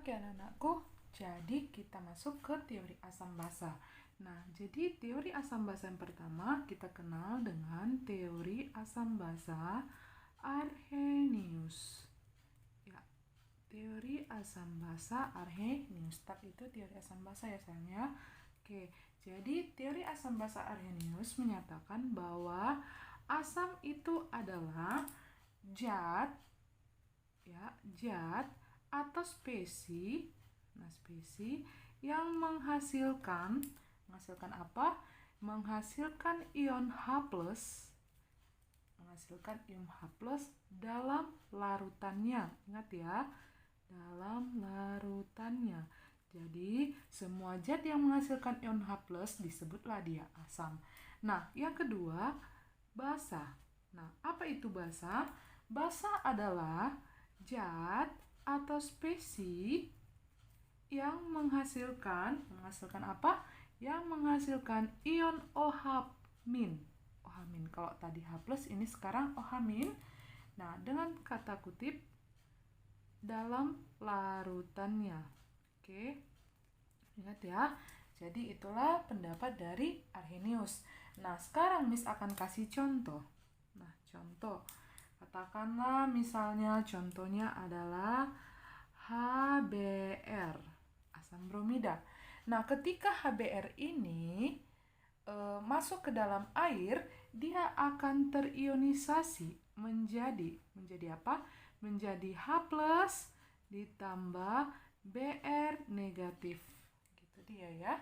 Oke anak-anakku, jadi kita masuk ke teori asam basa. Nah, jadi teori asam basa yang pertama kita kenal dengan teori asam basa Arrhenius. Ya, teori asam basa Arrhenius. Tapi itu teori asam basa ya sayangnya. Oke, jadi teori asam basa Arrhenius menyatakan bahwa asam itu adalah zat atau spesies yang menghasilkan apa? Menghasilkan ion H+, dalam larutannya. Ingat ya, dalam larutannya. Jadi, semua zat yang menghasilkan ion H+ disebutlah dia asam. Nah, yang kedua, basa. Nah, apa itu basa? Basa adalah zat atau spesies yang menghasilkan apa? Yang menghasilkan ion OH-. Kalau tadi H+, ini sekarang OH-. Nah, dengan kata kutip dalam larutannya. Oke. Ingat ya. Jadi itulah pendapat dari Arrhenius. Nah, sekarang Miss akan kasih contoh. Nah, contoh. Katakanlah misalnya contohnya adalah HBr, asam bromida. Nah, ketika HBr ini masuk ke dalam air, dia akan terionisasi menjadi apa? Menjadi H+ ditambah Br negatif. Gitu dia ya.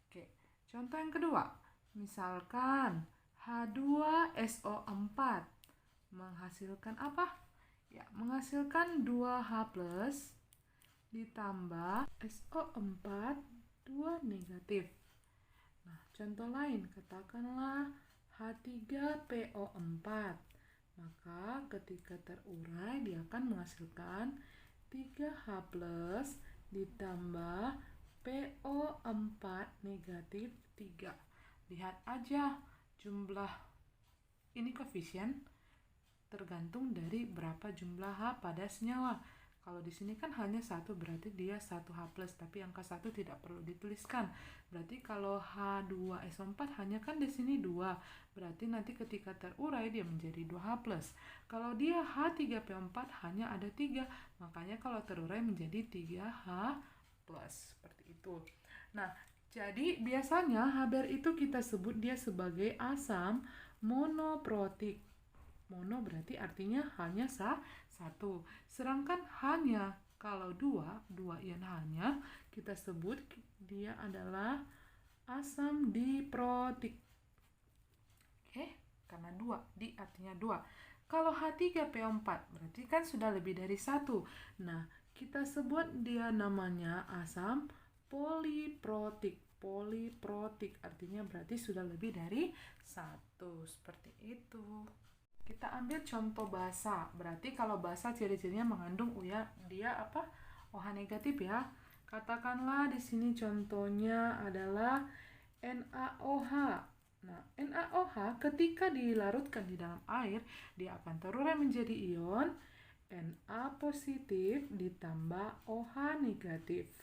Oke, contoh yang kedua. Misalkan H2SO4 menghasilkan apa? Ya, menghasilkan 2H+ ditambah SO4 2 negatif. Nah, contoh lain, katakanlah H3PO4. Maka ketika terurai dia akan menghasilkan 3H+ ditambah PO4 negatif 3. Lihat aja jumlah ini koefisien tergantung dari berapa jumlah H pada senyawa. Kalau di sini kan hanya 1, berarti dia 1H+, tapi angka 1 tidak perlu dituliskan. Berarti kalau H2SO4 hanya kan di sini 2, berarti nanti ketika terurai dia menjadi 2H+. Kalau dia H3PO4 hanya ada 3, makanya kalau terurai menjadi 3H+. Seperti itu. Nah, jadi biasanya HBr itu kita sebut dia sebagai asam monoprotik. Mono berarti artinya hanya satu. Sedangkan hanya kalau dua ion hanya kita sebut dia adalah asam diprotik. Oke, karena di artinya 2. Kalau H3PO4 berarti kan sudah lebih dari 1. Nah, kita sebut dia namanya asam poliprotik. Poliprotik artinya berarti sudah lebih dari 1. Seperti itu. Kita ambil contoh basa. Berarti kalau basa ciri-cirinya mengandung dia apa? OH negatif ya. Katakanlah di sini contohnya adalah NaOH. Nah, NaOH ketika dilarutkan di dalam air, dia akan terurai menjadi ion Na positif ditambah OH negatif.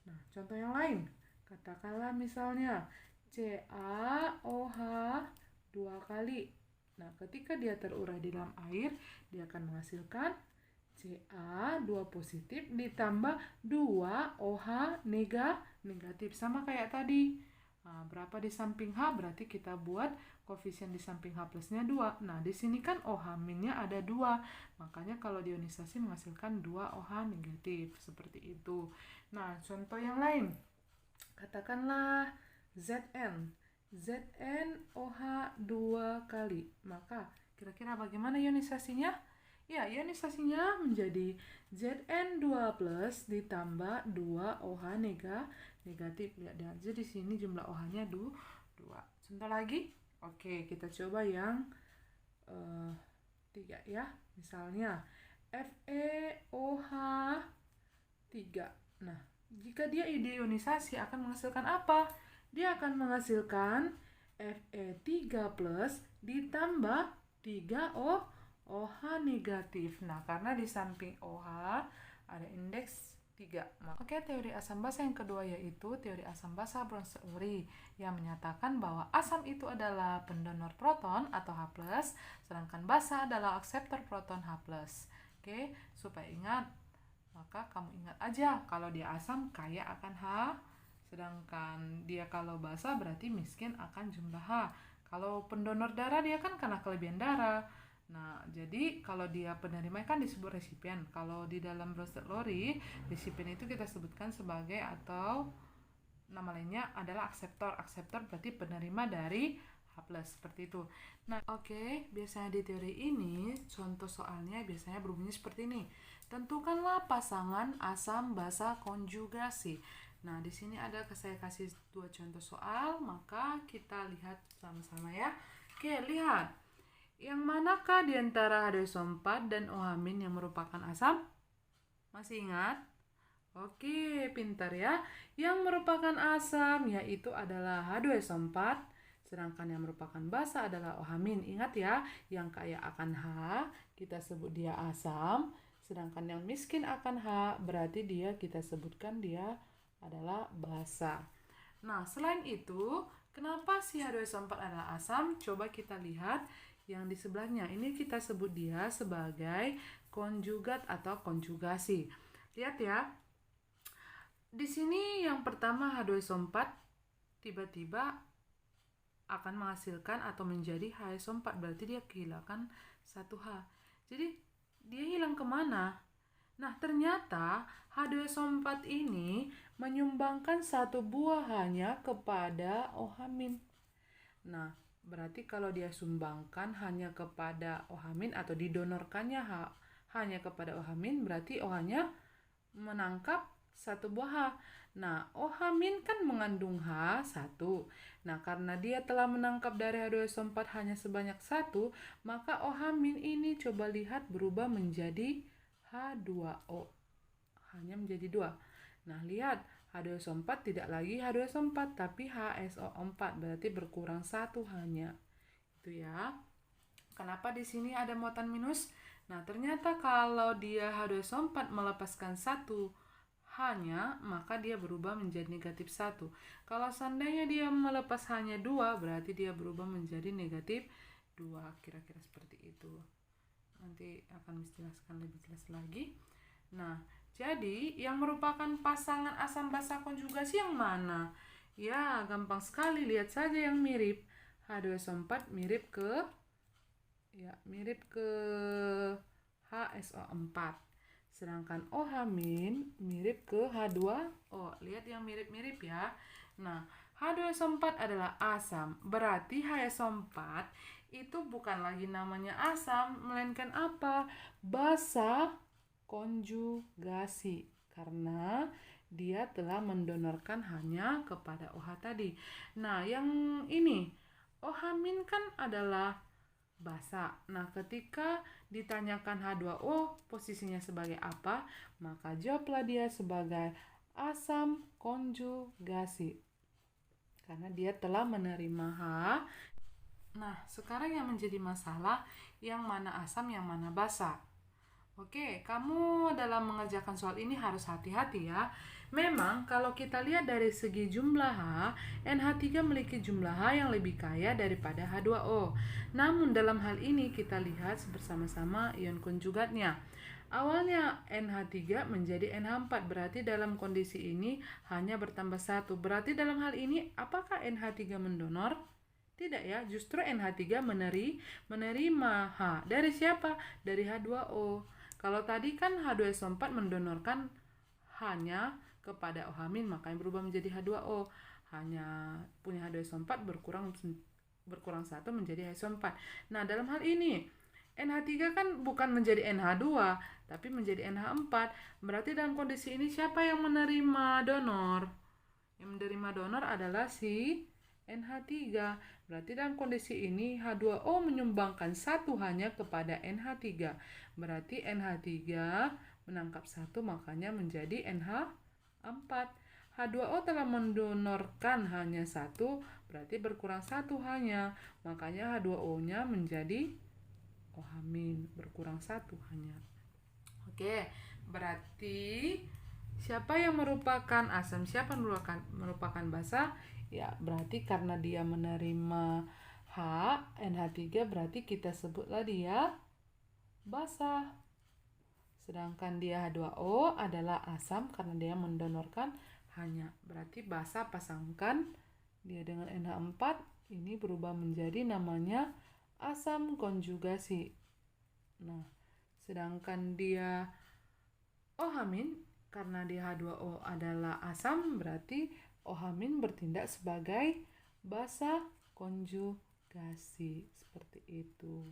Nah, contoh yang lain. Katakanlah misalnya CaOH 2 kali. Nah, ketika dia terurai di dalam air, dia akan menghasilkan Ca 2 positif ditambah 2 OH negatif. Sama kayak tadi. Nah, berapa di samping H? Berarti kita buat koefisien di samping H plusnya 2. Nah, di sini kan OH minnya ada 2. Makanya kalau diionisasi menghasilkan 2 OH negatif. Seperti itu. Nah, contoh yang lain. Katakanlah Zn. ZnOH 2 kali. Maka kira-kira bagaimana ionisasinya? Ya, ionisasinya menjadi Zn2 plus ditambah 2 OH negatif. Lihat aja di sini jumlah OH-nya 2. Contoh lagi? Oke, kita coba yang 3 ya. Misalnya FeOH 3. Nah, jika dia diionisasi akan menghasilkan apa? Dia akan menghasilkan Fe3 plus ditambah 3 OH negatif. Nah, karena di samping OH ada indeks 3 Oke, teori asam basa yang kedua yaitu teori asam basa Bronsted-Lowry yang menyatakan bahwa asam itu adalah pendonor proton atau H+, sedangkan basa adalah akseptor proton H+. Oke, supaya ingat, maka kamu ingat aja kalau dia asam kaya akan H, sedangkan dia kalau basa berarti miskin akan jumlah H. Kalau pendonor darah dia kan karena kelebihan darah. Nah, jadi kalau dia penerima kan disebut resipien. Kalau di dalam Bronsted-Lowry, resipien itu kita sebutkan sebagai atau nama lainnya adalah akseptor. Akseptor berarti penerima dari H+, seperti itu. Nah, oke, biasanya di teori ini contoh soalnya biasanya berbunyi seperti ini. Tentukanlah pasangan asam basa konjugasi. Nah, di sini ada saya kasih 2 contoh soal, maka kita lihat sama-sama ya. Oke, lihat. Yang manakah di antara H2SO4 dan OH- yang merupakan asam? Masih ingat? Oke, pintar ya. Yang merupakan asam yaitu adalah H2SO4, sedangkan yang merupakan basa adalah OH-. Ingat ya, yang kaya akan H kita sebut dia asam, sedangkan yang miskin akan H berarti dia kita sebutkan dia adalah basa. Nah, selain itu, kenapa si H2SO4 adalah asam? Coba kita lihat yang di sebelahnya. Ini kita sebut dia sebagai konjugat atau konjugasi. Lihat ya. Di sini yang pertama H2SO4 tiba-tiba akan menghasilkan atau menjadi H2SO4, berarti dia kehilangan 1H. Jadi dia hilang kemana? Nah, ternyata H2SO4 ini menyumbangkan 1 buah hanya kepada OH-. Nah, berarti kalau dia sumbangkan hanya kepada OH- atau didonorkannya hanya kepada OH-, berarti OH-nya menangkap 1 buah H. Nah, OH- kan mengandung H1. Nah, karena dia telah menangkap dari H2SO4 hanya sebanyak 1, maka OH- ini coba lihat berubah menjadi H2O. Hanya menjadi 2. Nah, lihat. H2SO4 tidak lagi H2SO4 tapi HSO4, berarti berkurang 1 hanya. Itu ya. Kenapa di sini ada muatan minus? Nah, ternyata kalau dia H2SO4 melepaskan 1 hanya, maka dia berubah menjadi negatif 1. Kalau seandainya dia melepas hanya 2, berarti dia berubah menjadi negatif 2. Kira-kira seperti itu. Nanti akan dijelaskan lebih jelas lagi. Nah, jadi yang merupakan pasangan asam basa konjugasi yang mana? Ya, gampang sekali, lihat saja yang mirip. H2SO4 mirip ke HSO4. Sedangkan OH- mirip ke H2O. Lihat yang mirip-mirip ya. Nah, H2SO4 adalah asam. Berarti HSO4 itu bukan lagi namanya asam, melainkan apa? Basa konjugasi, karena dia telah mendonorkan hanya kepada OH tadi. Nah, yang ini OH- kan adalah basa. Nah, ketika ditanyakan H2O posisinya sebagai apa, maka jawablah dia sebagai asam konjugasi, karena dia telah menerima H. Nah, sekarang yang menjadi masalah yang mana asam, yang mana basa. Oke, kamu dalam mengerjakan soal ini harus hati-hati ya. Memang kalau kita lihat dari segi jumlah H, NH3 memiliki jumlah H yang lebih kaya daripada H2O. Namun dalam hal ini kita lihat bersama-sama ion konjugatnya. Awalnya NH3 menjadi NH4, berarti dalam kondisi ini hanya bertambah 1. Berarti dalam hal ini apakah NH3 mendonor? Tidak ya, justru NH3 menerima H. Dari siapa? Dari H2O. Kalau tadi kan H2SO4 mendonorkan hanya kepada OH-, makanya berubah menjadi H2O. Hanya punya H2SO4 berkurang 1 menjadi H2SO4. Nah, dalam hal ini NH3 kan bukan menjadi NH2, tapi menjadi NH4. Berarti dalam kondisi ini siapa yang menerima donor? Yang menerima donor adalah si NH3. Berarti dalam kondisi ini H2O menyumbangkan 1 hanya kepada NH3. Berarti NH3 menangkap 1, makanya menjadi NH4. H2O telah mendonorkan hanya 1, berarti berkurang 1 hanya. Makanya H2O-nya menjadi OH-, berkurang 1 hanya. Oke, berarti Siapa yang merupakan asam? Siapa yang merupakan basa? Ya, berarti karena dia menerima H, NH3, berarti kita sebutlah dia basa. Sedangkan dia H2O adalah asam karena dia mendonorkan hanya. Berarti basa pasangkan dia dengan NH4 ini berubah menjadi namanya asam konjugasi. Nah, sedangkan dia OH- karena dia H2O adalah asam, berarti OH- bertindak sebagai basa konjugasi. Seperti itu.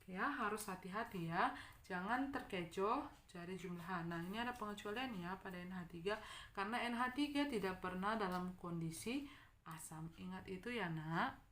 Ya, harus hati-hati ya. Jangan terkecoh cari jumlah H. Nah, ini ada pengecualian ya pada NH3 karena NH3 tidak pernah dalam kondisi asam. Ingat itu ya, Nak.